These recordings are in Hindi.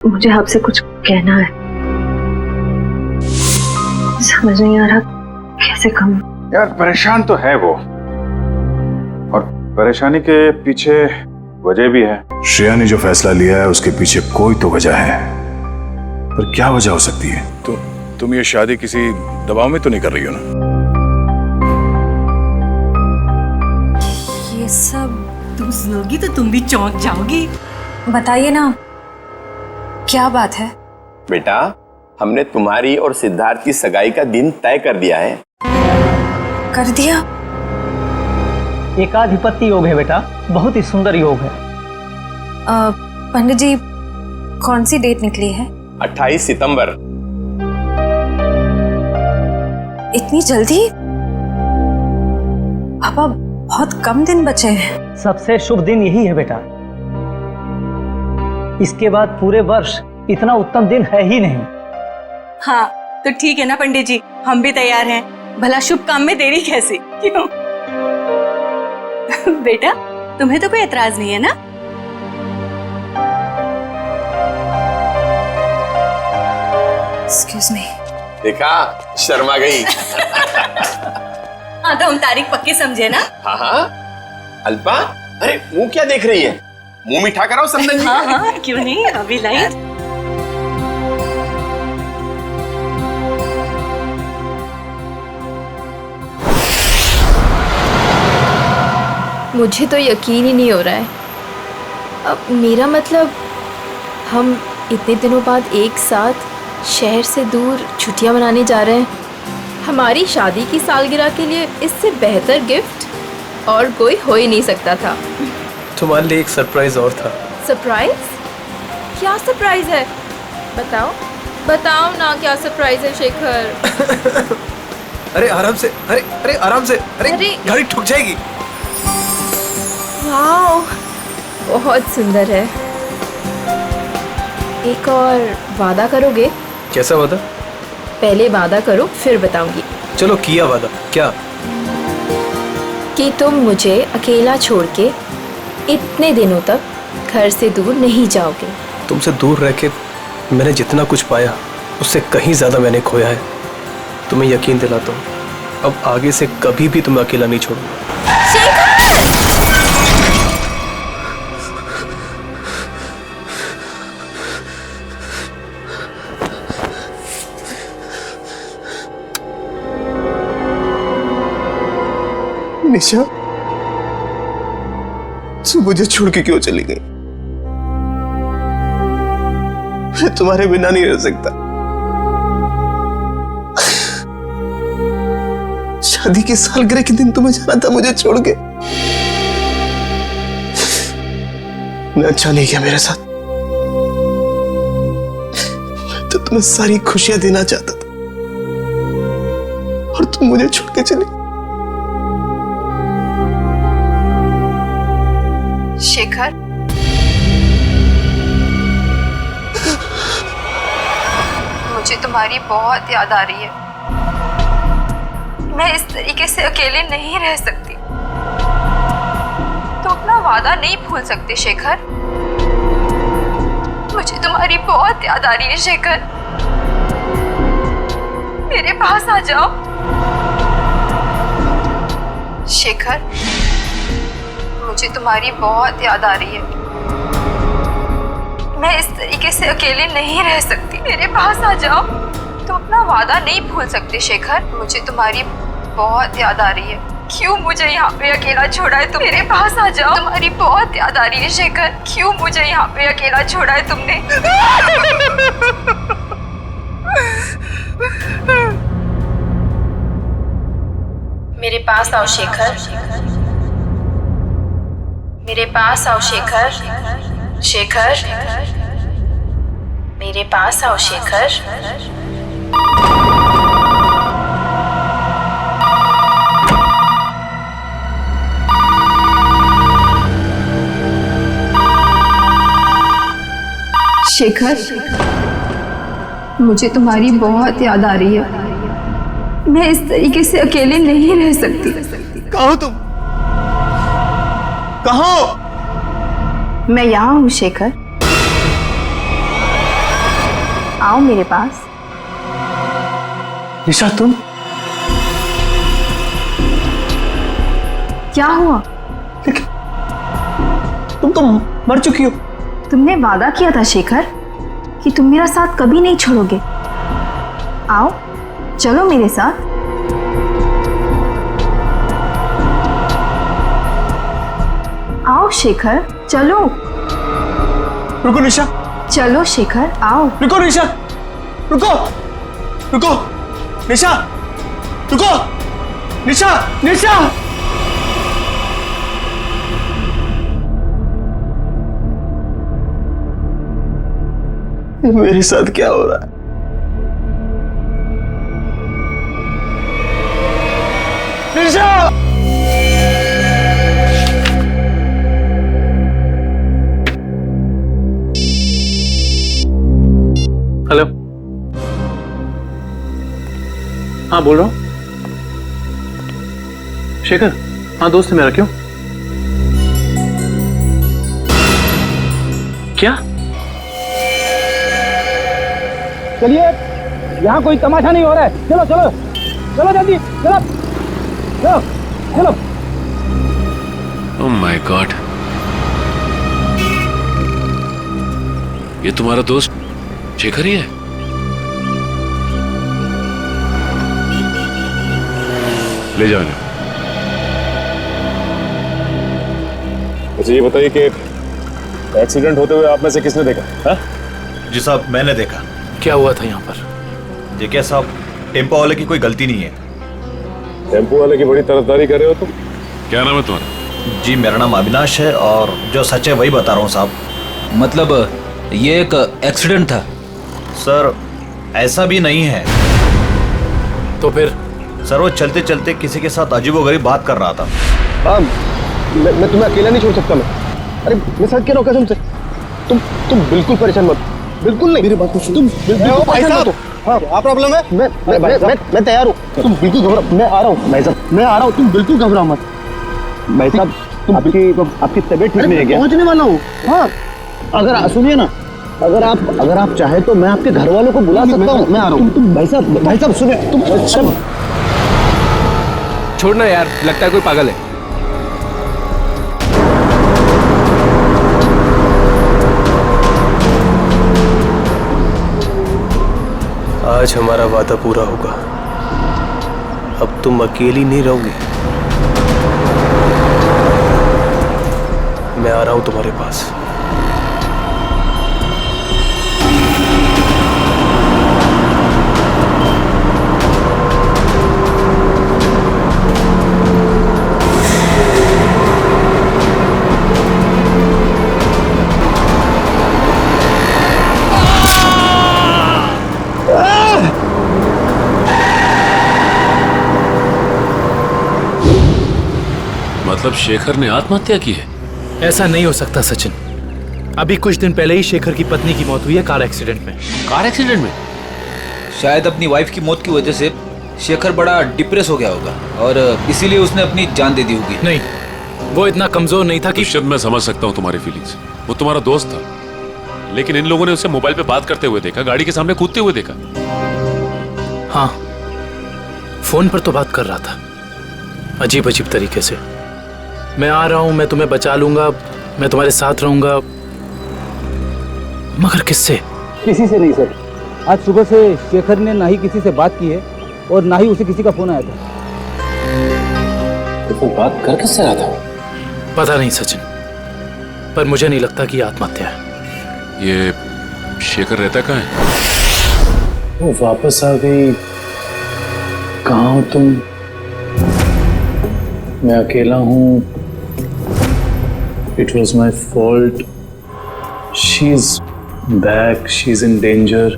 मुझे आपसे कुछ कहना है, समझ नहीं आ रहा कैसे कहूँ। यार परेशान तो है वो, और परेशानी के पीछे वजह भी है। श्रेया ने जो फैसला लिया है उसके पीछे कोई तो वजह है, पर क्या वजह हो सकती है? तुम ये शादी किसी दबाव में तो नहीं कर रही हो ना? ये सब तुम सुनोगी तो तुम भी चौंक जाओगी। बताइए ना, क्या बात है? बेटा, हमने तुम्हारी और सिद्धार्थ की सगाई का दिन तय कर दिया है। कर दिया? एकाधिपत्य योग है बेटा, बहुत ही सुंदर योग है। पंडित जी, कौन सी डेट निकली है? 28 सितंबर। इतनी जल्दी? पापा, बहुत कम दिन बचे हैं। सबसे शुभ दिन यही है बेटा, इसके बाद पूरे वर्ष इतना उत्तम दिन है ही नहीं। हाँ तो ठीक है ना पंडित जी, हम भी तैयार हैं। भला शुभ काम में देरी कैसी, क्यों? बेटा, तुम्हें तो कोई एतराज नहीं है ना? Excuse me. देखा, शर्मा गई। हाँ तो हम तारीख पक्की समझे ना? हाँ हाँ। अल्पा, अरे मुंह क्या देख रही है? मुंह मीठा कराओ संदन जी। हाँ हाँ, क्यों नहीं, अभी लाइट। मुझे तो यकीन ही नहीं हो रहा है। अब मेरा मतलब, हम इतने दिनों बाद एक साथ शहर से दूर छुट्टियां मनाने जा रहे हैं। हमारी शादी की सालगिरह के लिए इससे बेहतर गिफ्ट और कोई हो ही नहीं सकता था। तुम्हारे लिए एक सरप्राइज और था। सरप्राइज? क्या सरप्राइज है? बताओ बताओ ना, क्या सरप्राइज है शेखर? अरे आराम से, अरे आराम से, अरे गाड़ी ठुक जाएगी। वाओ, बहुत सुंदर है। एक और वादा करोगे? कैसा वादा? पहले वादा करो फिर बताऊंगी। चलो किया वादा। क्या? कि तुम मुझे अकेला छोड़ के इतने दिनों तक घर से दूर नहीं जाओगे। तुमसे दूर रह के मैंने जितना कुछ पाया उससे कहीं ज्यादा मैंने खोया है। तुम्हें यकीन दिलाता हूँ, अब आगे से कभी भी तुम्हें अकेला नहीं छोड़ूंगा। निशा, तू मुझे छोड़ के क्यों चली गई? मैं तुम्हारे बिना नहीं रह सकता। शादी की सालगिरह के दिन तुम्हें जाना था मुझे छोड़ के। मैं अच्छा नहीं किया मेरे साथ। मैं तो तुम्हें सारी खुशियां देना चाहता था और तुम मुझे छोड़ के चली। शेखर, मुझे तुम्हारी बहुत याद आ रही है। मैं इस तरीके से अकेले नहीं रह सकती। तो अपना वादा नहीं भूल सकते शेखर। मुझे तुम्हारी बहुत याद आ रही है शेखर। मेरे पास आ जाओ शेखर। मुझे तुम्हारी बहुत याद आ रही है। मैं इस तरीके से अकेले नहीं रह सकती। मेरे पास आ जाओ। तुम अपना वादा नहीं भूल सकते शेखर। मुझे तुम्हारी बहुत याद आ रही है। क्यों मुझे यहाँ पे अकेला छोड़ा है तुम? मेरे पास आ जाओ। तुम्हारी बहुत याद आ रही है शेखर। क्यों मुझे यहाँ पे अकेला छोड़ा है तुमने? मेरे पास आओ शेखर। मेरे पास आओ शेखर। शेखर, मेरे पास आओ शेखर। शेखर, मुझे तुम्हारी बहुत याद आ रही है। मैं इस तरीके से अकेले नहीं रह सकती। कहाँ हो तुम? कहाँ हो? मैं यहाँ हूँ शेखर। आओ मेरे पास। निशा तुम क्या हुआ? तुम तो मर चुकी हो। तुमने वादा किया था शेखर कि तुम मेरा साथ कभी नहीं छोड़ोगे। आओ चलो मेरे साथ। आओ शेखर चलो। रुको निशा, चलो शेखर आओ। रुको निशा, रुको रुको निशा, रुको निशा, निशा। मेरे साथ क्या हो रहा है? निशा! हेलो, हाँ बोल रहा हूँ। शेखर, हाँ दोस्त है मेरा। क्यों? क्या? चलिए, यहाँ कोई तमाशा नहीं हो रहा है। चलो चलो चलो जल्दी, चलो चलो चलो। ओह माय गॉड, ये तुम्हारा दोस्त शेखर ही है? ले जाओ इन्हें। मुझे ये बताइए कि एक्सीडेंट होते हुए आप में से किसने देखा? हाँ? जी साहब, मैंने देखा। क्या हुआ था यहाँ पर? देखिए साहब, टेम्पो वाले की कोई गलती नहीं है। टेम्पो वाले की बड़ी तरफदारी कर रहे हो तुम। क्या नाम है तुम्हारा? जी मेरा नाम अविनाश है और जो सच है वही बता रहा हूँ साहब। मतलब ये एक एक्सीडेंट था? सर ऐसा भी नहीं है। तो फिर? सर वो चलते चलते किसी के साथ अजीबोगरीब बात कर रहा था। हाँ, मैं तुम्हें अकेला नहीं छोड़ सकता। मैं अरे मैं साथ कह रहा हूँ कसम से। तुम बिल्कुल परेशान मत, बिल्कुल नहीं। मेरी बात सुनो, तुम बिल्कुल परेशान मत हो। हाँ, क्या प्रॉब्लम है? मैं तैयार हूँ। तुम बिल्कुल घबरा, मैं आ रहा हूँ भाई साहब, मैं आ रहा हूँ। तुम बिल्कुल घबराओ मत भाई साहब। आपकी तबीयत ठीक नहीं है क्या? पहुँचने वाला हूँ। हाँ, अगर सुनिए ना, अगर आप चाहे तो मैं आपके घर वालों को बुला सकता हूँ। मैं आ रहा हूँ। तुम भाई साहब सुनिए। तुम अच्छा छोड़ना यार, लगता है कोई पागल है। आज हमारा वादा पूरा होगा। अब तुम अकेली नहीं रहोगी। मैं आ रहा हूं तुम्हारे पास। मतलब शेखर ने आत्महत्या की है? ऐसा नहीं हो सकता सचिन। अभी कुछ दिन पहले ही शेखर की पत्नी की मौत हुई है कार एक्सीडेंट में। कार एक्सीडेंट में? शायद अपनी वाइफ की मौत की वजह से शेखर बड़ा डिप्रेस हो गया होगा और इसीलिए उसने अपनी जान दे दी होगी। नहीं, वो इतना कमजोर नहीं था कि। शायद मैं समझ सकता हूँ तुम्हारी फीलिंग्स। वो तुम्हारा दोस्त था, लेकिन इन लोगों ने उसे मोबाइल पे बात करते हुए देखा, गाड़ी के सामने कूदते हुए देखा। हाँ, फोन पर तो बात कर रहा था, अजीब अजीब तरीके से। मैं आ रहा हूं, मैं तुम्हें बचा लूंगा, मैं तुम्हारे साथ रहूंगा। मगर किससे? किसी से नहीं सर। आज सुबह से शेखर ने ना ही किसी से बात की है और ना ही उसे किसी का फोन आया था। तो फिर बात कर किससे रहा था? पता नहीं सचिन, पर मुझे नहीं लगता कि आत्महत्या है। ये शेखर रहता कहाँ है? वो वापस आ गई। कहाँ हो तुम? मैं अकेला हूँ। It was my fault. She's back. She's in danger.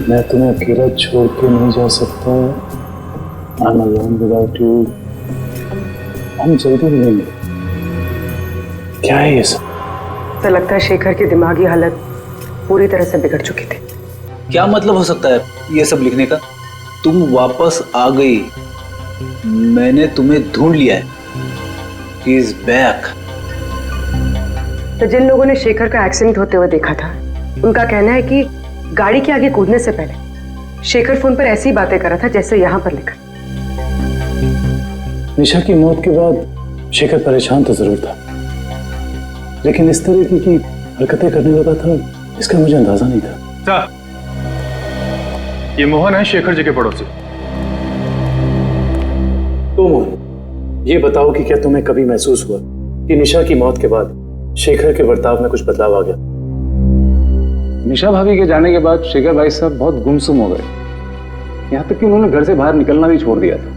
मैं तुम्हें अकेला छोड़ के नहीं जा सकता। I'm alone without you. हम जल्दी मिलेंगे। क्या है ये सब? तो लगता है शेखर की दिमागी हालत पूरी तरह से बिगड़ चुकी थी। क्या मतलब हो सकता है ये सब लिखने का? तुम वापस आ गई, मैंने तुम्हें ढूंढ लिया है। He is back. तो जिन लोगों ने शेखर का एक्सीडेंट होते हुए देखा था उनका कहना है कि गाड़ी के आगे कूदने से पहले शेखर फोन पर ऐसी बातें कर रहा था जैसे यहाँ पर लिखा। निशा की मौत के बाद शेखर परेशान तो जरूर था, लेकिन इस तरीके की हरकतें करने लगा था इसका मुझे अंदाजा नहीं था। ये मोहन है शेखर जी के पड़ोसी। तो मोहन, ये बताओ कि क्या तुम्हें कभी महसूस हुआ कि निशा की मौत के बाद शेखर के बर्ताव में कुछ बदलाव आ गया? निशा भाभी के जाने के बाद शेखर भाई साहब बहुत गुमसुम हो गए, यहाँ तक कि उन्होंने घर से बाहर निकलना भी छोड़ दिया था,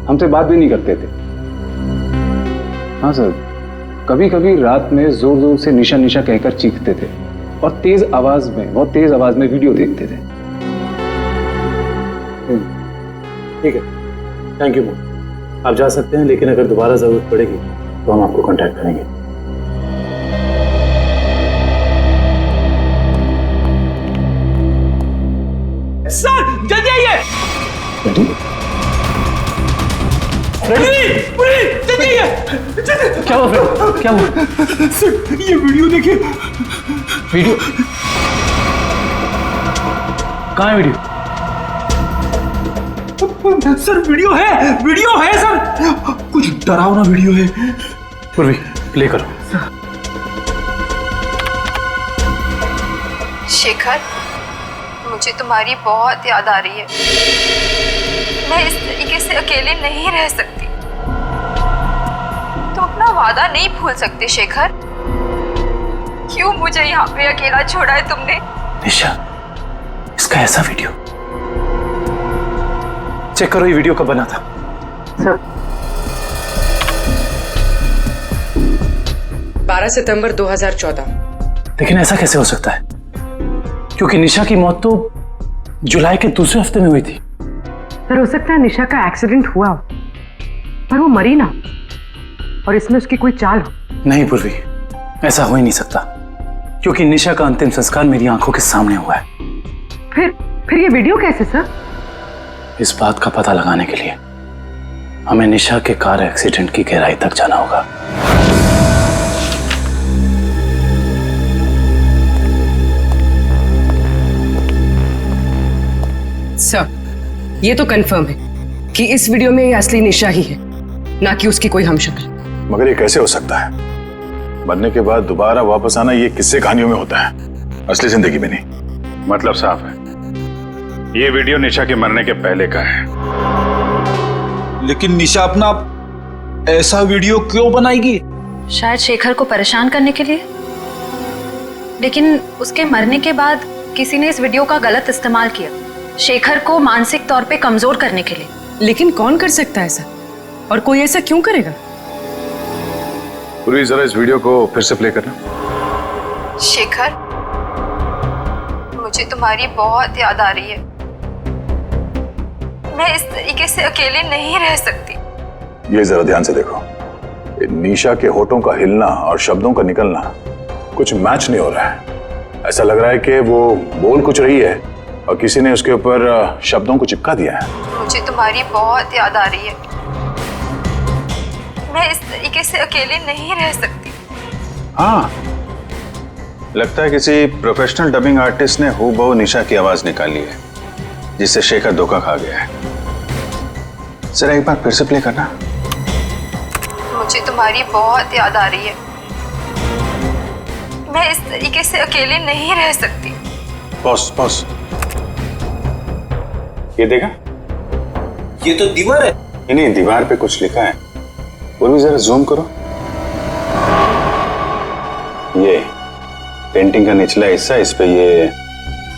हमसे बात भी नहीं करते थे। हाँ सर, कभी कभी रात में जोर जोर से निशा निशा कहकर चीखते थे और बहुत तेज आवाज में वीडियो देखते थे। ठीक है, थैंक यू मोहन, आप जा सकते हैं, लेकिन अगर दोबारा जरूरत पड़ेगी तो हम आपको कांटेक्ट करेंगे। सर जल्दी आइए। जल्दी आइए। क्या हुआ फ्रेड? क्या हुआ? सर ये वीडियो देखिए। वीडियो कहाँ है? वीडियो सर वीडियो है सर, कुछ डरावना वीडियो है। पूर्वी प्ले करो। शेखर, मुझे तुम्हारी बहुत याद आ रही है। मैं इस तरीके से अकेले नहीं रह सकती। तुम अपना वादा नहीं भूल सकते शेखर। क्यों मुझे यहाँ पे अकेला छोड़ा है तुमने? निशा, इसका ऐसा वीडियो चेक करो, ये वीडियो कब बना था? सर 12 सितंबर 2014। लेकिन ऐसा कैसे हो सकता है, क्योंकि निशा की मौत तो जुलाई के दूसरे हफ्ते में हुई थी। सर हो सकता है निशा का एक्सीडेंट हुआ हो पर वो मरी ना, और इसमें उसकी कोई चाल हो। नहीं पूर्वी, ऐसा हो ही नहीं सकता, क्योंकि निशा का अंतिम संस्कार मेरी आंखों के सामने हुआ है। फिर ये वीडियो कैसे सर? इस बात का पता लगाने के लिए हमें निशा के कार एक्सीडेंट की गहराई तक जाना होगा। सर ये तो कंफर्म है कि इस वीडियो में ये असली निशा ही है, ना कि उसकी कोई हमशक्ल। मगर ये कैसे हो सकता है? मरने के बाद दोबारा वापस आना ये किस्से कहानियों में होता है, असली जिंदगी में नहीं। मतलब साफ है, ये वीडियो निशा के मरने के पहले का है। लेकिन निशा अपना ऐसा वीडियो क्यों बनाएगी? शायद शेखर को परेशान करने के लिए, लेकिन उसके मरने के बाद किसी ने इस वीडियो का गलत इस्तेमाल किया, शेखर को मानसिक तौर पे कमजोर करने के लिए। लेकिन कौन कर सकता है ऐसा, और कोई ऐसा क्यों करेगा? पूरी जरा इस वीडियो को फिर से प्ले करना। शेखर, मुझे तुम्हारी बहुत याद आ रही है। मैं इस तरीके से अकेले नहीं रह सकती। ये जरा ध्यान से देखो, निशा के होठों का हिलना और शब्दों का निकलना कुछ मैच नहीं हो रहा है। ऐसा लग रहा है कि वो बोल कुछ रही है और किसी ने उसके ऊपर शब्दों को चिपका दिया है। मुझे तुम्हारी बहुत याद आ रही है। मैं इस तरीके से अकेले नहीं रह सकती। हाँ, लगता है किसी प्रोफेशनल डबिंग आर्टिस्ट ने हूबहू निशा की आवाज निकाली है, जिससे शेखर धोखा खा गया है। जरा एक बार फिर से प्ले करना। मुझे तुम्हारी बहुत याद आ रही है। मैं इस तरीके से अकेले नहीं रह सकती। पॉज। ये देखा? ये तो दीवार है। नहीं, दीवार पे कुछ लिखा है। और भी जरा जूम करो। ये पेंटिंग का निचला हिस्सा, इस पे ये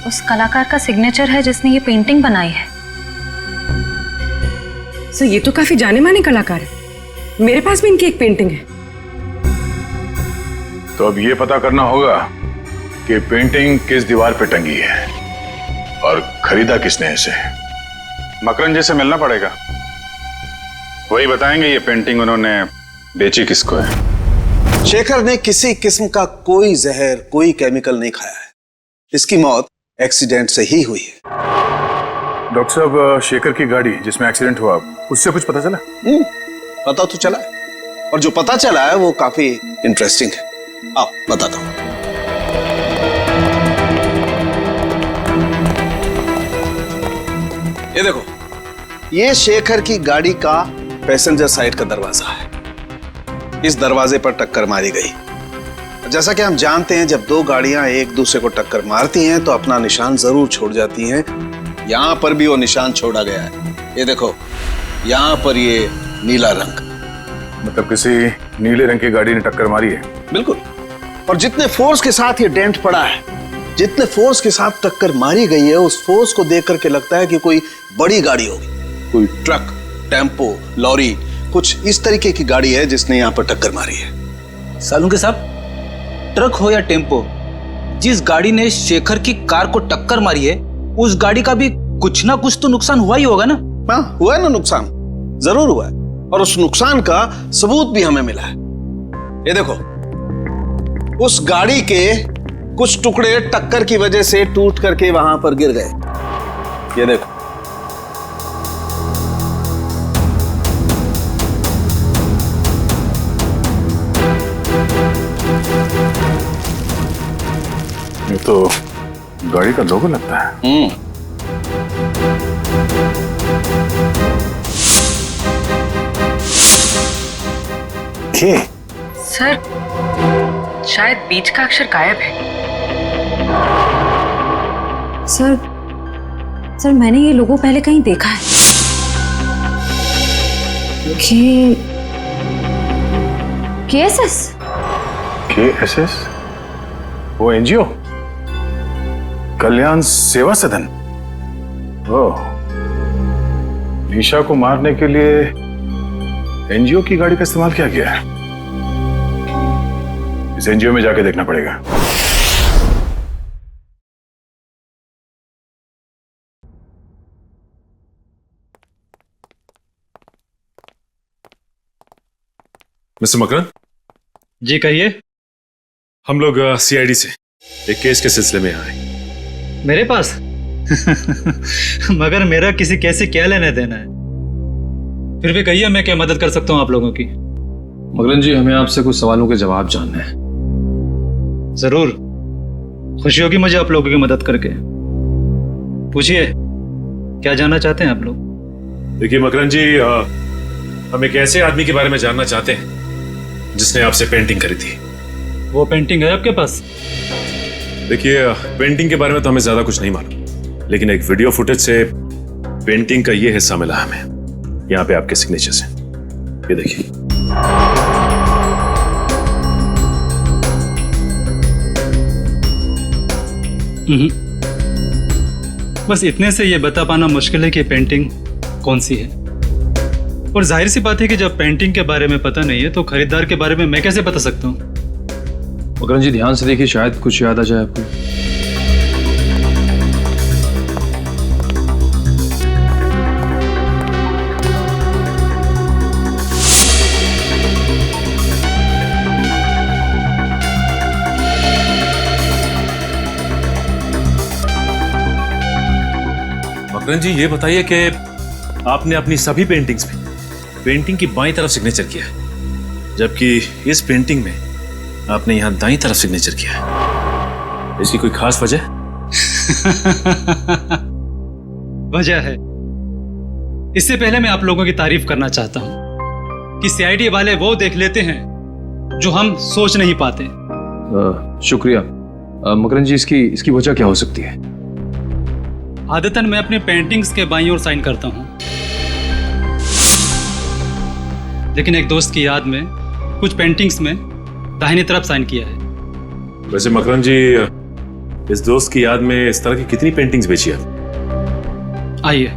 उस कलाकार का सिग्नेचर है जिसने ये पेंटिंग बनाई है। सर ये तो काफी जाने माने कलाकार है, मेरे पास भी इनकी एक पेंटिंग है। तो अब ये पता करना होगा कि पेंटिंग किस दीवार पे टंगी है और खरीदा किसने इसे। मकरन जी से मिलना पड़ेगा, वही बताएंगे ये पेंटिंग उन्होंने बेची किसको है। शेखर ने किसी किस्म का कोई जहर, कोई केमिकल नहीं खाया है। इसकी मौत एक्सीडेंट से ही हुई है। डॉक्टर साहब, शेखर की गाड़ी जिसमें एक्सीडेंट हुआ, उससे कुछ पता चला? पता तो चला है, और जो पता चला है वो काफी इंटरेस्टिंग है। आओ बताता हूँ। ये देखो, ये शेखर की गाड़ी का पैसेंजर साइड का दरवाजा है। इस दरवाजे पर टक्कर मारी गई। जैसा कि हम जानते हैं, जब दो गाड़ियां एक दूसरे को टक्कर मारती हैं तो अपना निशान जरूर छोड़ जाती हैं। यहां पर भी वो निशान छोड़ा गया है। ये देखो, यहां पर ये नीला रंग, मतलब किसी नीले रंग की गाड़ी ने टक्कर मारी है। बिल्कुल। और जितने फोर्स के साथ ये डेंट पड़ा है, जितने फोर्स के साथ टक्कर मारी गई है, उस फोर्स को देख करके लगता है कि कोई बड़ी गाड़ी होगी, कोई ट्रक, टेम्पो, लॉरी, कुछ इस तरीके की गाड़ी है जिसने यहाँ पर टक्कर मारी है। सालुंके साहब, ट्रक हो या टेम्पो, जिस गाड़ी ने शेखर की कार को टक्कर मारी है, उस गाड़ी का भी कुछ ना कुछ तो नुकसान हुआ ही होगा ना? हाँ, हुआ है ना नुकसान, जरूर हुआ है। और उस नुकसान का सबूत भी हमें मिला है। ये देखो, उस गाड़ी के कुछ टुकड़े टक्कर की वजह से टूट करके वहां पर गिर गए। ये देखो, ये तो गाड़ी का लोगो लगता है। के? सर, शायद बीच का अक्षर गायब है। सर मैंने ये लोगो पहले कहीं देखा है। KSS? KSS? वो एनजीओ, कल्याण सेवा सदन। ओह, निशा को मारने के लिए एनजीओ की गाड़ी का इस्तेमाल किया गया है। इस एनजीओ में जाके देखना पड़ेगा। मिस्टर मकरन जी कहिए। हम लोग सीआईडी से एक केस के सिलसिले में आए। मेरे पास मगर मेरा किसी केस से क्या लेना देना है? फिर भी कहिए, मैं क्या मदद कर सकता हूं आप लोगों की? मकरन जी, हमें आपसे कुछ सवालों के जवाब जानने हैं। जरूर, खुशी होगी मुझे आप लोगों की मदद करके। पूछिए, क्या जानना चाहते हैं आप लोग? देखिए मकरन जी, हम एक ऐसे आदमी के बारे में जानना चाहते हैं जिसने आपसे पेंटिंग करी थी। वो पेंटिंग है आपके पास? देखिए, पेंटिंग के बारे में तो हमें ज्यादा कुछ नहीं मालूम, लेकिन एक वीडियो फुटेज से पेंटिंग का ये हिस्सा मिला हमें। यहाँ पे आपके सिग्नेचर्स हैं, ये देखिए। बस इतने से ये बता पाना मुश्किल है कि पेंटिंग कौन सी है। और जाहिर सी बात है कि जब पेंटिंग के बारे में पता नहीं है तो खरीदार के बारे में मैं कैसे बता सकता हूँ? मकरन जी, ध्यान से देखिए, शायद कुछ याद आ जाए आपको। मकरन जी, ये बताइए कि आपने अपनी सभी पेंटिंग्स में पेंटिंग की बाईं तरफ सिग्नेचर किया है, जबकि इस पेंटिंग में आपने यहां दाईं तरफ सिग्नेचर किया है। इसकी कोई खास वजह? वजह है। इससे पहले मैं आप लोगों की तारीफ करना चाहता हूं कि सीआईडी वाले वो देख लेते हैं जो हम सोच नहीं पाते। शुक्रिया। मकरन जी, इसकी वजह क्या हो सकती है? आदतन मैं अपनी पेंटिंग्स के बाईं ओर साइन करता हूं, लेकिन एक दोस्त की याद में कुछ पेंटिंग्स में दाहिनी तरफ साइन किया है। वैसे मकरन जी, इस दोस्त की याद में इस तरह की कितनी पेंटिंग्स बेची आप? आइए,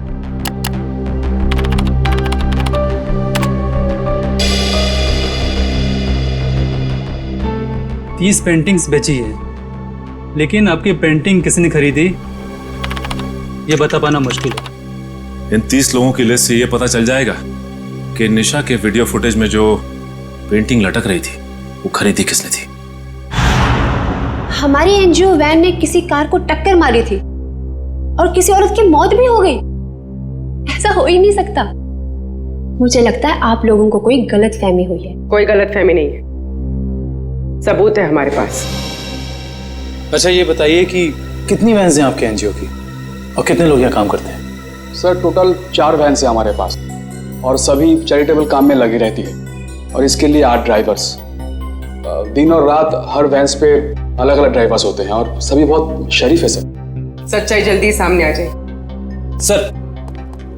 तीस पेंटिंग्स बेची है, लेकिन आपकी पेंटिंग किसने खरीदी ये बता पाना मुश्किल है। इन 30 लोगों की लिस्ट से ये पता चल जाएगा कि निशा के वीडियो फुटेज में जो पेंटिंग लटक रही थी वो खरीदी किसने थी। हमारी एनजीओ वैन ने किसी कार को टक्कर मारी थी और किसी औरत की मौत भी हो गई। ऐसा हो ही नहीं सकता। मुझे लगता है आप लोगों को कोई गलतफहमी हुई है। कोई गलतफहमी नहीं है। सबूत है हमारे पास। अच्छा ये बताइए कि कितनी वैन्स हैं आपके एनजीओ की और कितने लोग यहाँ काम करते हैं? सर टोटल 4 वैन्स हैं हमारे पास और सभी चैरिटेबल काम में लगी रहती है और इसके लिए 8 ड्राइवर्स। दिन और रात हर वैन्स पे अलग अलग ड्राइवर्स होते हैं और सभी बहुत शरीफ है सर। सच्चाई जल्दी सामने आ जाए। सर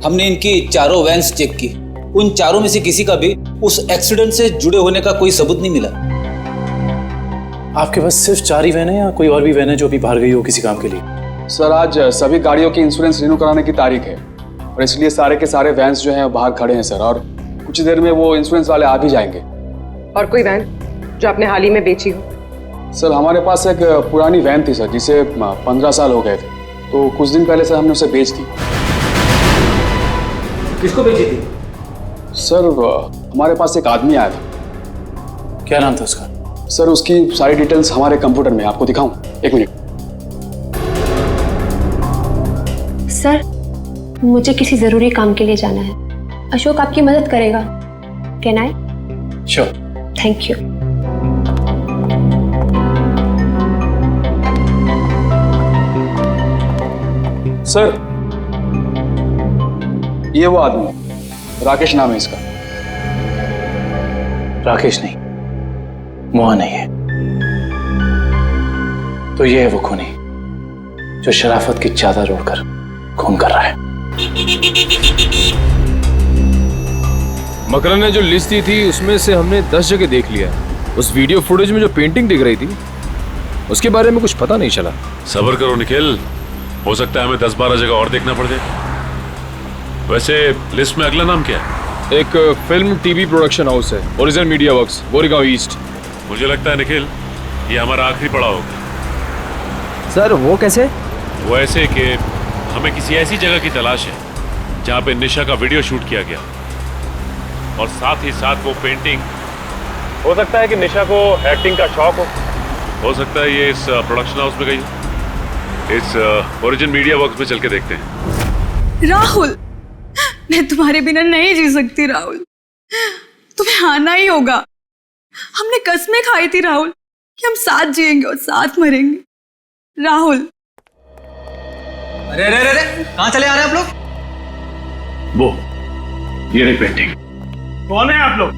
हमने इनकी चारों वैन्स चेक की, उन चारों में से किसी का भी उस एक्सीडेंट से जुड़े होने का कोई सबूत नहीं मिला। आपके पास सिर्फ 4 ही वैन है या कोई और भी वैन है जो अभी बाहर गई हो किसी काम के लिए? सर आज सभी गाड़ियों की इंश्योरेंस रिन्यू कराने की तारीख है और इसलिए सारे के सारे वैन्स जो हैं बाहर खड़े हैं सर, और कुछ देर में वो इंश्योरेंस वाले आ भी जाएंगे। और कोई वैन जो आपने हाल ही में बेची हो? सर हमारे पास एक पुरानी वैन थी सर जिसे 15 साल हो गए थे, तो कुछ दिन पहले सर हमने उसे बेच दी। किसको बेची थी? सर हमारे पास एक आदमी आया था। क्या नाम था उसका? सर उसकी सारी डिटेल्स हमारे कंप्यूटर में, आपको दिखाऊं? 1 मिनट। सर मुझे किसी जरूरी काम के लिए जाना है, अशोक आपकी मदद करेगा। Can I? Sure. Thank you. Sir ये वो आदमी, राकेश नाम है इसका। राकेश नहीं, मोहन है ये। तो ये है वो खूनी जो शराफत की चादर ओढ़कर खून कर रहा है। मकरन ने जो लिस्ट दी थी उसमें से हमने 10 जगह देख लिया। उस वीडियो फुटेज में जो पेंटिंग दिख रही थी उसके बारे में कुछ पता नहीं चला। सब्र करो निखिल, हो सकता है हमें 10-12 जगह और देखना पड़ जाए। वैसे लिस्ट में अगला नाम क्या है? एक फिल्म टीवी प्रोडक्शन हाउस है, original media works, Goregaon east. मुझे लगता है निखिल ये हमारा आखिरी पड़ाव होगा। सर वो कैसे? वो ऐसे कि हमें किसी ऐसी जगह की तलाश है जहाँ पे निशा का वीडियो शूट किया गया और साथ ही साथ वो पेंटिंग। हो सकता है कि निशा को एक्टिंग का शौक हो सकता है ये इस प्रोडक्शन हाउस में गई हो। इस ओरिजिन मीडिया वर्क्स में चल के देखते हैं। राहुल, मैं तुम्हारे बिना नहीं जी सकती राहुल, तुम्हें आना ही होगा। हमने कस्में खाई थी राहुल कि हम साथ जिएंगे और साथ मरेंगे। राहुल। अरे अरे अरे कहाँ चले आ रहे हैं आप लोग? वो ये रही पेंटिंग। कौन है आप लोग?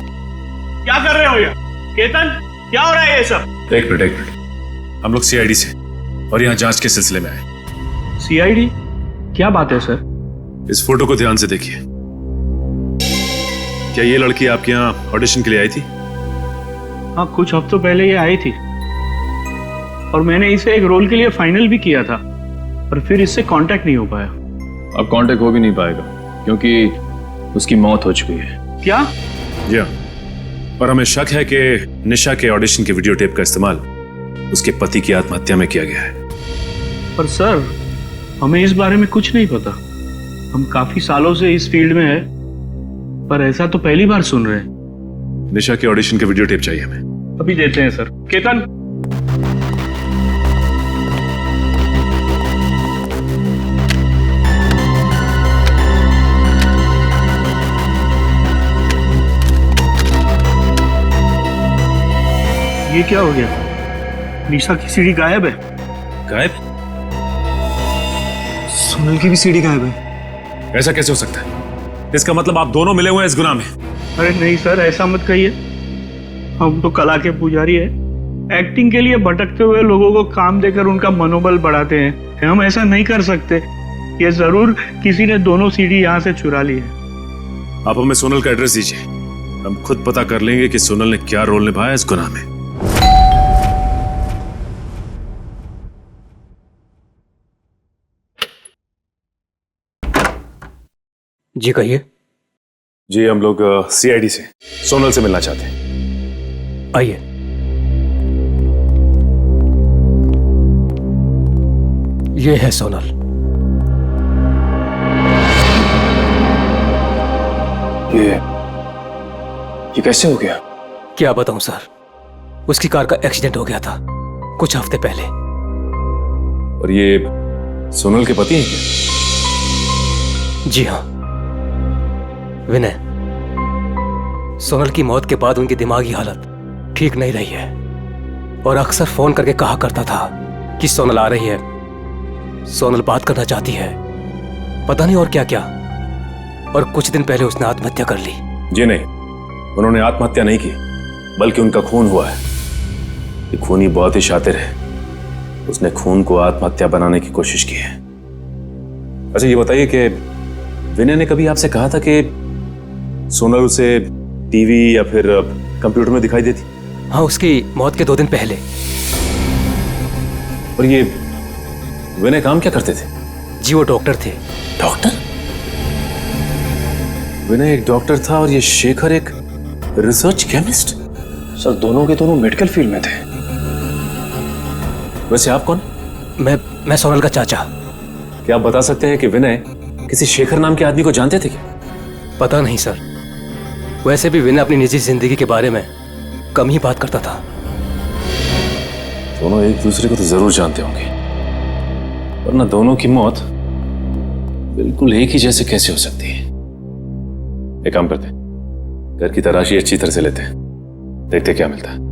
क्या कर रहे हो ये? केतन क्या हो रहा है ये सब? एक मिनट, हम लोग सीआईडी से और यहाँ जांच के सिलसिले में आए। सीआईडी? क्या बात है सर? इस फोटो को ध्यान से देखिए। क्या ये लड़की आपके यहाँ ऑडिशन के लिए आई थी? हाँ, कुछ हफ्तों पहले ये आई थी और मैंने इसे एक रोल के लिए फाइनल भी किया था, पर फिर इससे कांटेक्ट नहीं हो पाया। अब कांटेक्ट हो भी नहीं पाएगा क्योंकि उसकी मौत हो चुकी है। क्या? जी हाँ, और हमें शक है कि निशा के ऑडिशन के वीडियो टेप का इस्तेमाल उसके पति की आत्महत्या में किया गया है। पर सर हमें इस बारे में कुछ नहीं पता। हम काफी सालों से इस फील्ड में हैं, पर ऐसा तो पहली बार सुन रहे हैं। निशा के ऑडिशन के वीडियो टेप चाहिए हमें। अभी देते हैं सर। केतन। ये क्या हो गया? निशा की सीडी गायब है। गायब? सुनील की भी सीडी गायब है। ऐसा कैसे हो सकता है? इसका मतलब आप दोनों मिले हुए हैं इस गुनाह में। अरे नहीं सर, ऐसा मत कहिए। हम तो कला के पुजारी है, एक्टिंग के लिए भटकते हुए लोगों को काम देकर उनका मनोबल बढ़ाते हैं। हम ऐसा नहीं कर सकते। ये जरूर किसी ने दोनों सीडी यहाँ से चुरा ली है। आप हमें सोनल का एड्रेस दीजिए, हम खुद पता कर लेंगे कि सोनल ने क्या रोल निभाया इस गुनाह में। जी कहिए। जी हम लोग सीआईडी से सोनल से मिलना चाहते हैं। आइए। ये है सोनल। ये कैसे हो गया? क्या बताऊं सर, उसकी कार का एक्सीडेंट हो गया था कुछ हफ्ते पहले। और ये सोनल के पति हैं क्या? जी हाँ, विनय। सोनल की मौत के बाद उनकी दिमागी हालत ठीक नहीं रही है। और अक्सर फोन करके कहा करता था कि सोनल आ रही है, सोनल बात करना चाहती है, पता नहीं और क्या क्या। और कुछ दिन पहले उसने आत्महत्या कर ली। जी नहीं, उन्होंने आत्महत्या नहीं की, बल्कि उनका खून हुआ है। ये खूनी बहुत ही शातिर है, उसने खून को आत्महत्या बनाने की कोशिश की है। अच्छा ये बताइए कि विनय ने कभी आपसे कहा था कि सोनल उसे टीवी या फिर कंप्यूटर में दिखाई देती? हाँ, उसकी मौत के 2 दिन पहले। और ये विनय काम क्या करते थे? जी वो डॉक्टर थे। डॉक्टर? विनय एक डॉक्टर था और ये शेखर एक रिसर्च केमिस्ट? सर दोनों के दोनों मेडिकल फील्ड में थे। वैसे आप कौन? मैं सोनल का चाचा। क्या आप बता सकते हैं कि विनय किसी शेखर नाम के आदमी को जानते थे क्या? पता नहीं सर, वैसे भी विनय अपनी निजी जिंदगी के बारे में कम ही बात करता था। दोनों एक दूसरे को तो जरूर जानते होंगे, वरना दोनों की मौत बिल्कुल एक ही जैसे कैसे हो सकती है? एक काम करते हैं, घर की तलाशी अच्छी तरह से लेते हैं, देखते क्या मिलता है।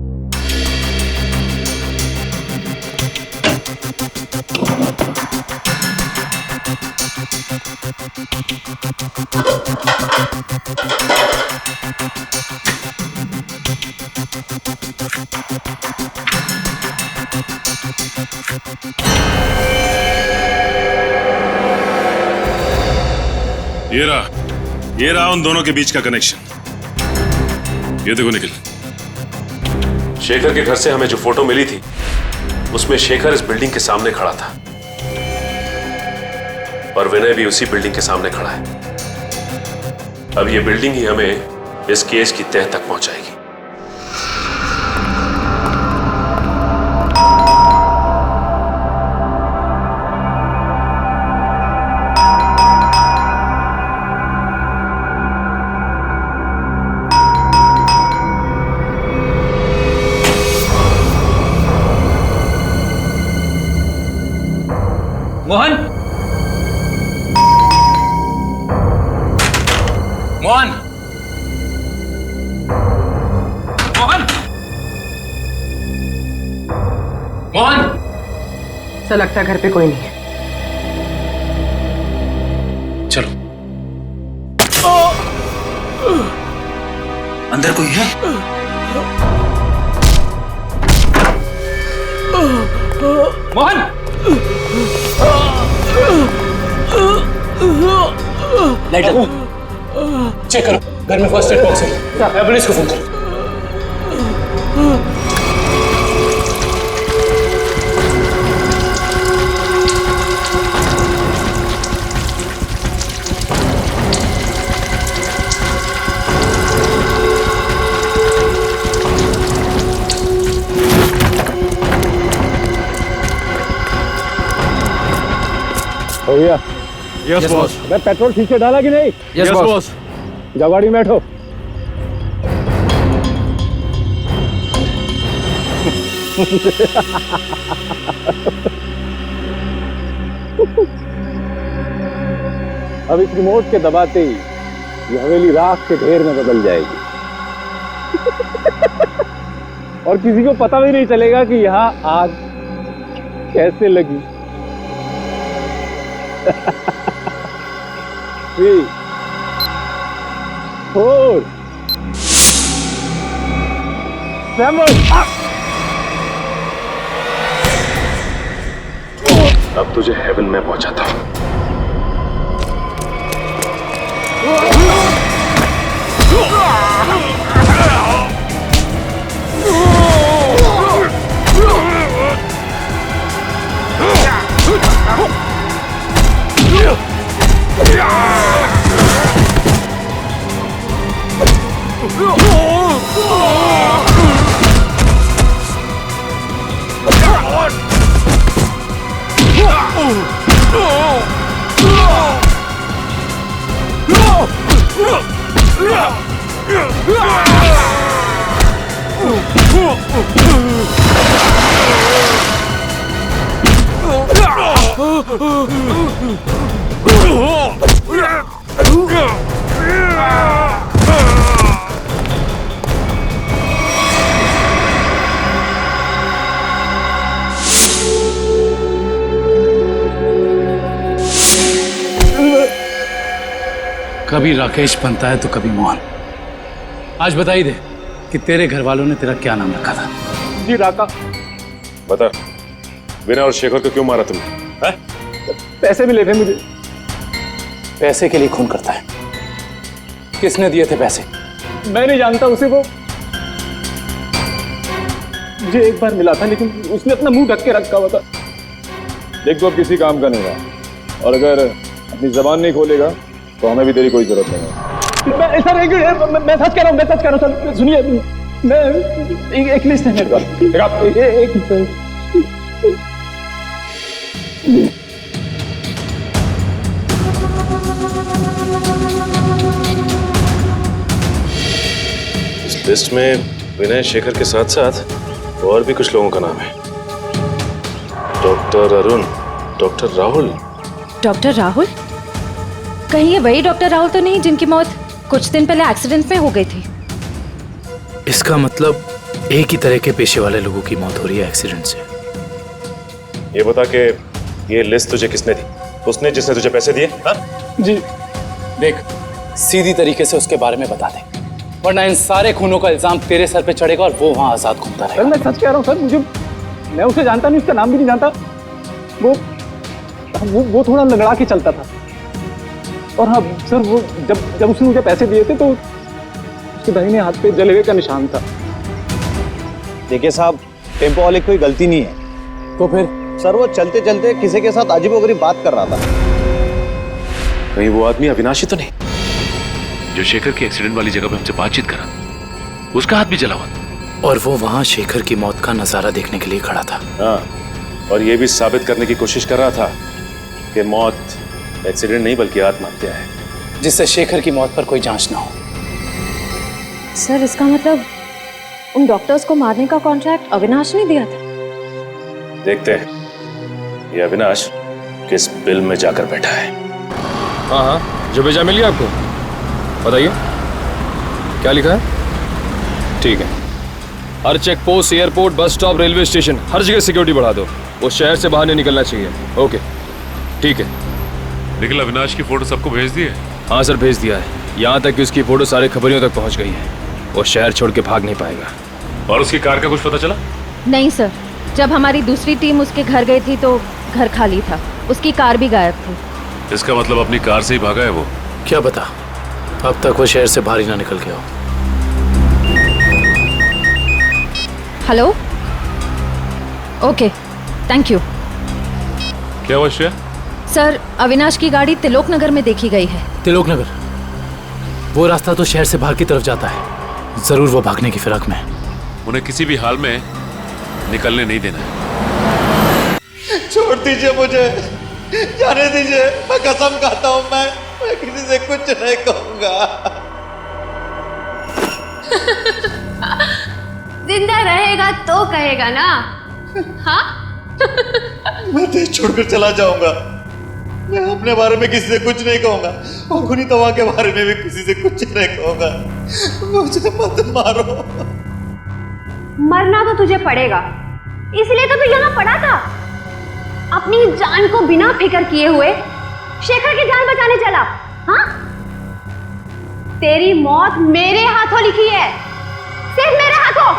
ये रहा उन दोनों के बीच का कनेक्शन। ये देखो निखिल, शेखर के घर से हमें जो फोटो मिली थी उसमें शेखर इस बिल्डिंग के सामने खड़ा था और विनय भी उसी बिल्डिंग के सामने खड़ा है। अब ये बिल्डिंग ही हमें इस केस की तह तक पहुंचाएगी। मोहन, मोहन, मोहन, मोहन। ऐसा लगता है घर पे कोई नहीं है। चलो। अंदर कोई है? मोहन, लाइट चेक करो, घर में फर्स्ट एड बॉक्स है, एम्बुलेंस को फोन करो। भैया, यस बॉस। मैं पेट्रोल ठीक से डाला कि नहीं? Yes boss. जाओ गाड़ी में बैठो। अब इस रिमोट के दबाते ही ये हवेली राख के ढेर में बदल जाएगी और किसी को पता भी नहीं चलेगा कि यहाँ आग कैसे लगी। 3, 4, 7। अब तुझे हेवन में पहुंचाता हूं। कभी राकेश बनता है तो कभी मोहन। आज बता ही दे कि तेरे घर वालों ने तेरा क्या नाम रखा था। जी राका। बता, विनय और शेखर को क्यों मारा तुमने? पैसे मिले थे मुझे। पैसे के लिए खून करता है? किसने दिए थे पैसे? मैं नहीं जानता उसे, वो मुझे एक बार मिला था लेकिन उसने अपना मुंह ढक के रखा हुआ था। देख, तो अब किसी काम का नहीं रहा, और अगर अपनी जबान नहीं खोलेगा तो हमें भी तेरी कोई जरूरत नहीं है। मैं सच कह रहा हूँ, मैं सच कह रहा हूँ। सुनिए, मैं एक लिस्ट है मेरे पास। इस लिस्ट में विनय शेखर के साथ साथ और भी कुछ लोगों का नाम है। Doctor Arun, doctor Rahul. Doctor Rahul? कहीं ये वही डॉक्टर राहुल तो नहीं जिनकी मौत कुछ दिन पहले एक्सीडेंट में हो गई थी? इसका मतलब एक ही तरह के पेशे वाले लोगों की मौत हो रही है एक्सीडेंट से। ये बता के ये लिस्ट तुझे किसने दी? उसने जिसने तुझे पैसे दिए? हाँ? जी। देख, सीधी तरीके से उसके बारे में बता दे, वरना इन सारे खूनों का इल्जाम तेरे सर पे चढ़ेगा और वो वहां आजाद घूमता रहेगा। सर मैं सच कह रहा हूँ सर, मैं उसे जानता नहीं, उसका नाम भी नहीं जानता। वो थोड़ा लंगड़ा के चलता था। और हाँ सर, वो जब उसने मुझे पैसे दिए थे तो उसके दाहिने हाथ पे जलेवे का निशान था। देखिए साहब, टेम्पो वाले की कोई गलती नहीं है। तो फिर? सर वो चलते चलते किसी के साथ अजीबोगरीब बात कर रहा था। कहीं वो आदमी अविनाशी तो नहीं जो शेखर की एक्सीडेंट वाली जगह पे हमसे बातचीत करा? उसका हाथ भी जला हुआ था। और वो वहां शेखर की मौत का नजारा देखने के लिए खड़ा था। हाँ, और ये भी साबित करने की कोशिश कर रहा था कि मौत एक्सीडेंट नहीं बल्कि आत्महत्या है, जिससे शेखर की मौत पर कोई जांच ना हो। सर इसका मतलब उन डॉक्टर्स को मारने का कॉन्ट्रैक्ट अविनाश ने दिया था? देखते हैं ये अविनाश किस बिल में जाकर बैठा है। हाँ हाँ, जो भेजा मिल गया आपको? बताइए क्या लिखा है? ठीक है, हर check post, airport, bus stop, railway station, हर जगह सिक्योरिटी बढ़ा दो। वो शहर से बाहर नहीं निकलना चाहिए। ओके ठीक है। निखिल, अविनाश की फोटो सबको भेज दी है? हाँ सर, भेज दिया है। यहाँ तक कि उसकी फोटो सारे खबरियों तक पहुँच गई है। वो शहर छोड़ के भाग नहीं पाएगा। और उसकी कार का कुछ पता चला? नहीं सर, जब हमारी दूसरी टीम उसके घर गई थी तो घर खाली था, उसकी कार भी गायब थी। इसका मतलब अपनी कार से ही भागा है वो? क्या पता, अब तक वो शहर से बाहर ही ना निकल गया हो। Hello, okay, thank you. क्या हुआ श्रेया? सर, अविनाश की गाड़ी तिलोक नगर में देखी गई है। तिलोक नगर? वो रास्ता तो शहर से बाहर की तरफ जाता है। जरूर वो भागने की फिराक में है। उन्हें किसी भी हाल में निकलने नहीं देना है। छोड़ दीजिए मुझे, जाने दीजिए। मैं कसम खाता हूँ, मैं किसी से कुछ नहीं कहूंगा। जिंदा रहेगा तो कहेगा ना? हाँ? मैं देश छोड़कर चला जाऊंगा। मैं अपने बारे में किसी से कुछ नहीं कहूंगा और खुनी तवा के बारे में भी किसी से कुछ नहीं कहूंगा। मुझे मत मारो। मरना तो तुझे पड़ेगा, इसलिए तो तू यहाँ पड़ा था। अपनी जान को बिना फिक्र किए हुए शेखर की जान बचाने चला। हाँ? तेरी मौत मेरे हाथों लिखी है, सिर्फ मेरे हाथों।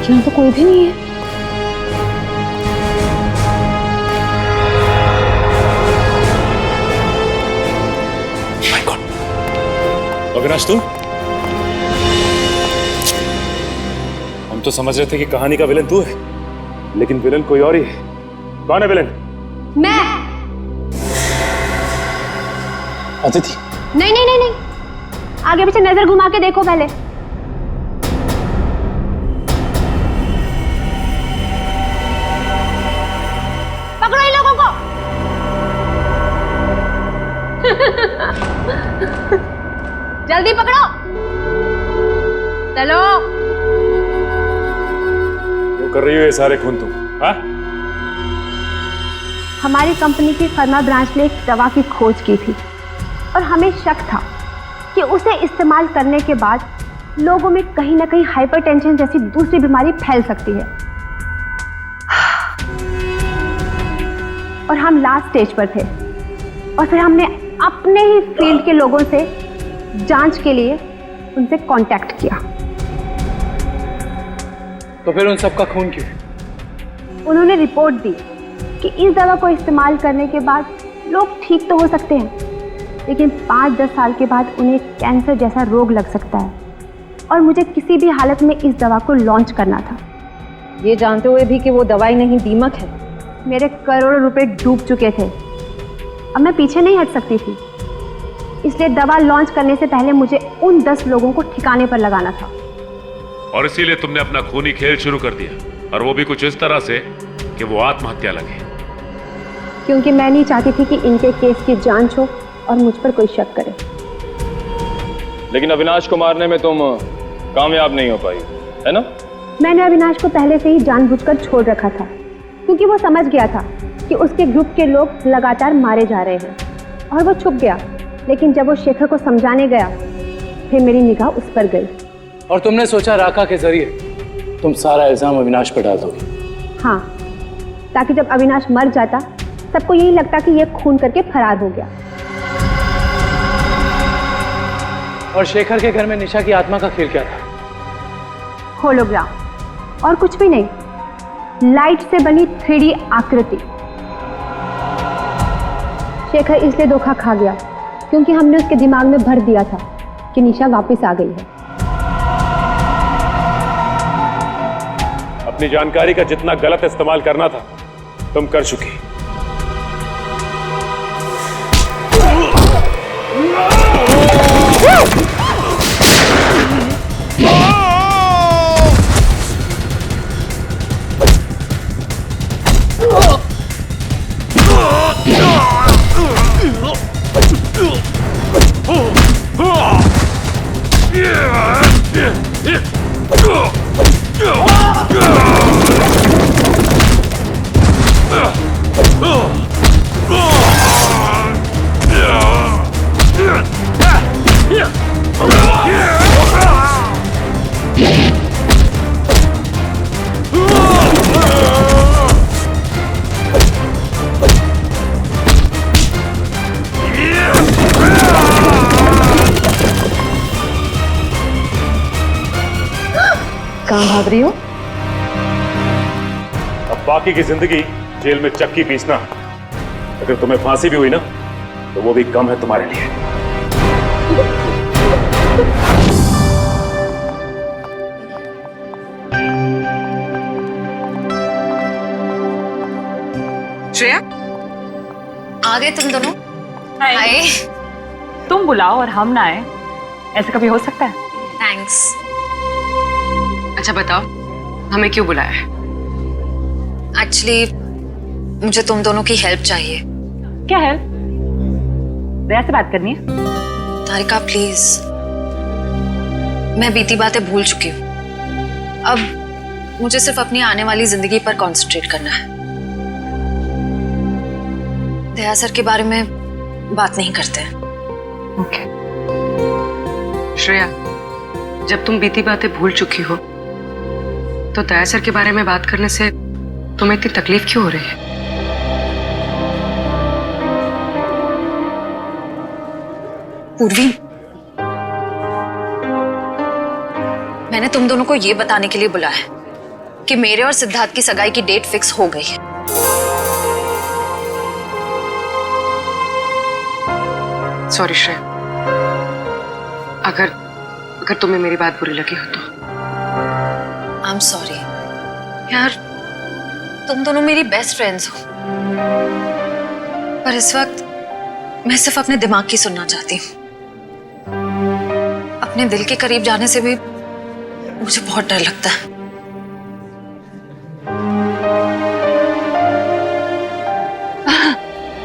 यहाँ तो कोई भी नहीं है। अविनाश, तू? हम तो समझ रहे थे कि कहानी का विलन तू है, लेकिन विलन कोई और ही है। कौन है विलन? मैं। अदिति? नहीं नहीं नहीं नहीं, आगे पीछे नजर घुमा के देखो पहले। पकड़ो इन लोगों को। जल्दी पकड़ो, चलो। क्यों कर रही हो ये सारे खून तुम? हाँ? हमारी कंपनी की फर्मा ब्रांच ने एक दवा की खोज की थी और हमें शक था कि उसे इस्तेमाल करने के बाद लोगों में कहीं ना कहीं हाइपरटेंशन जैसी दूसरी बीमारी फैल सकती है। और हम लास्ट स्टेज पर थे और फिर हमने अपने ही फील्ड के लोगों से जांच के लिए उनसे कांटेक्ट किया। तो फिर उन सबका खून क्यों? उन्होंने रिपोर्ट दी कि इस दवा को इस्तेमाल करने के बाद लोग ठीक तो हो सकते हैं, लेकिन 5-10 साल के बाद उन्हें कैंसर जैसा रोग लग सकता है और मुझे किसी भी हालत में इस दवा को लॉन्च करना था, ये जानते हुए भी कि वो दवाई नहीं दीमक है। मेरे करोड़ों रुपए डूब चुके थे, अब मैं पीछे नहीं हट सकती थी, इसलिए दवा लॉन्च करने से पहले मुझे उन 10 लोगों को ठिकाने पर लगाना था। और इसीलिए तुमने अपना खूनी खेल शुरू कर दिया, और वो भी कुछ इस तरह से कि वो आत्महत्या लगे। क्योंकि मैं नहीं चाहती थी कि इनके केस की जांच हो और मुझ पर कोई शक करे। लेकिन अविनाश को मारने में तुम कामयाब नहीं हो पाई, है ना? मैंने अविनाश को पहले से ही जानबूझकर छोड़ रखा था, क्योंकि वो समझ गया था कि उसके ग्रुप के लोग लगातार मारे जा रहे हैं और वो छुप गया। लेकिन जब वो शेखर को समझाने गया, फिर मेरी निगाह उस पर गई। और तुमने सोचा राका के जरिए तुम सारा इल्जाम अविनाश पर डाल दोगी? हाँ, ताकि जब अविनाश मर जाता सबको यही लगता कि ये खून करके फरार हो गया। और शेखर के घर में निशा की आत्मा का खेल क्या था? होलोग्राम, और कुछ भी नहीं, लाइट से बनी 3D आकृति। शेखर इसलिए धोखा खा गया क्योंकि हमने उसके दिमाग में भर दिया था कि निशा वापस आ गई है। अपनी जानकारी का जितना गलत इस्तेमाल करना था तुम कर चुकी। कहाँ भाग रही हो? अब बाकी की जिंदगी जेल में चक्की पीसना। अगर तुम्हें फांसी भी हुई ना तो वो भी कम है तुम्हारे लिए। श्रेया, आ गए तुम दोनों? हाय। तुम बुलाओ और हम ना आए, ऐसा कभी हो सकता है? थैंक्स। अच्छा बताओ, हमें क्यों बुलाया है? एक्चुअली मुझे तुम दोनों की हेल्प चाहिए। क्या हेल्प? दया से बात करनी है? तारिका प्लीज, मैं बीती बातें भूल चुकी हूँ। अब मुझे सिर्फ अपनी आने वाली जिंदगी पर कंसंट्रेट करना है। दया सर के बारे में बात नहीं करते हैं। ओके। श्रेया, जब तुम बीती बातें भूल चुकी हो तो दया सर के बारे में बात करने से तुम्हें इतनी तकलीफ क्यों हो रही है? पूर्वी, मैंने तुम दोनों को ये बताने के लिए बुलाया है कि मेरे और सिद्धार्थ की सगाई की डेट फिक्स हो गई है। सॉरी श्रेया, अगर तुम्हें मेरी बात बुरी लगी हो तो। आई एम सॉरी यार, तुम दोनों मेरी बेस्ट फ्रेंड्स हो, पर इस वक्त मैं सिर्फ अपने दिमाग की सुनना चाहती हूँ। अपने दिल के करीब जाने से भी मुझे बहुत डर लगता है।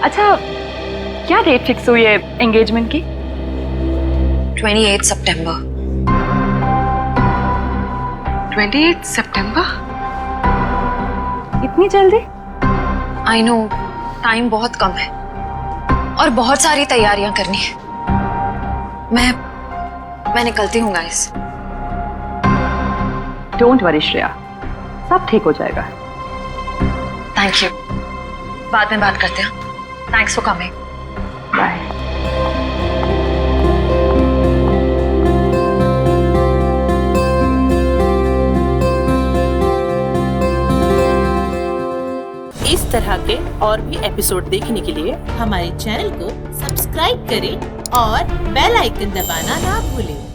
अच्छा, क्या डेट फिक्स हुई है एंगेजमेंट की? 28 सितंबर। 28 सितंबर? इतनी जल्दी? आई नो, टाइम बहुत कम है और बहुत सारी तैयारियां करनी है। मैं निकलती हूँ गाइस। डोंट वरी श्रेया, सब ठीक हो जाएगा। थैंक यू, बाद में बात करते हैं। Thanks for coming. बाय। इस तरह के और भी एपिसोड देखने के लिए हमारे चैनल को सब्सक्राइब करें और बेल आइकन दबाना ना भूलें।